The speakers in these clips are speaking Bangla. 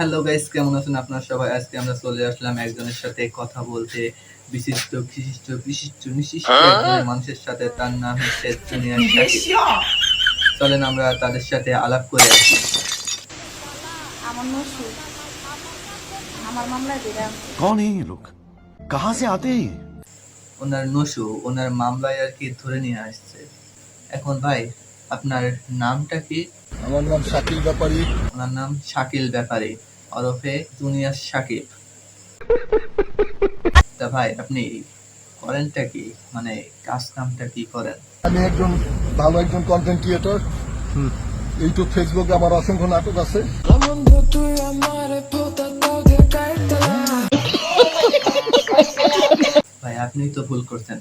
হ্যালো গাইস, কেমন আছেন আপনারা সবাই? আজকে আমরা চলে আসলাম একজনের সাথে কথা বলতে। বিশিষ্ট একজনের মানুষের সাথে। তার নাম হচ্ছে জুনিয়র শাকিব। চলেন আমরা তাদের সাথে আলাপ করে আসি। আমার নসু আমার মামলায় ধরে আনছে। कौन है ये लोग? कहाँ से आते हैं ये? ওনার নসু ওনার মামলায় আর কি ধরে নিয়ে আসছে। এখন ভাই, আপনার নামটা কি? আমার নাম শাকিল ব্যাপারী। ওনার নাম শাকিল ব্যাপারী ওরফে জুনিয়র শাকিব। তা ভাই, আপনি করেনটা কি? মানে কাজ কামটা কি করেন? আমি একজন ভালো কন্টেন্ট ক্রিয়েটর। ইউটিউব ফেসবুকে আমার অসংখ্য নাটক আছে। ভাই, আপনি তো ভুল করছেন।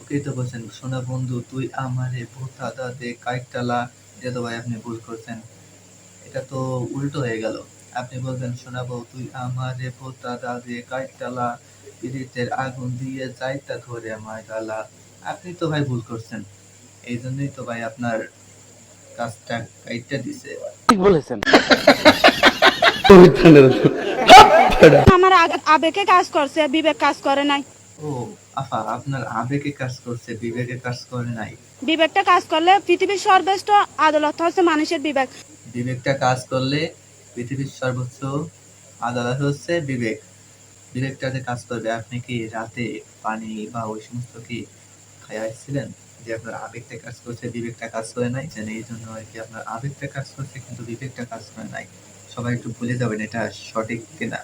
ওকেই তো বলছেন, শোনা বন্ধু তুই আমারে ভোতা দে কাইটালা। এটা তো ভাই আপনি ভুল করছেন। এটা তো উল্টো হয়ে গেল। আপনি বলবেন, শোনাবো তুই আমারে ভোতা দে কাইটালা, পিরিতের আগুন দিয়ে যাইতা ধরে আমার গালা। আপনি তো ভাই ভুল করছেন। এই জন্যই তো ভাই আপনার কাজটা কাইটা দিছে। আমার আবেগে কাজ করছে, বিবেক কাজ করে নাই। ও আফা, আপনার আবেগে কাজ করছে, বিবেকে কাজ করে নাই। বিবেকটা কাজ করলে পৃথিবীর সর্বোচ্চ আদালত হচ্ছে মানুষের বিবেক। বিবেকটা কাজ করলে পৃথিবীর সর্বোচ্চ আদালত হচ্ছে বিবেক। বিবেকটাতে কাজ করবে। আপনি কি রাতে পানি বা ওই সমস্ত কি খাইয়া আসছিলেন যে আপনার আবেগটা কাজ করছে, বিবেকটা কাজ করে নাই? যেন এই জন্য আর কি আপনার আবেগটা কাজ করছে কিন্তু বিবেকটা কাজ করে নাই। সবাই একটু ভুলে যাবেন, এটা সঠিক কিনা।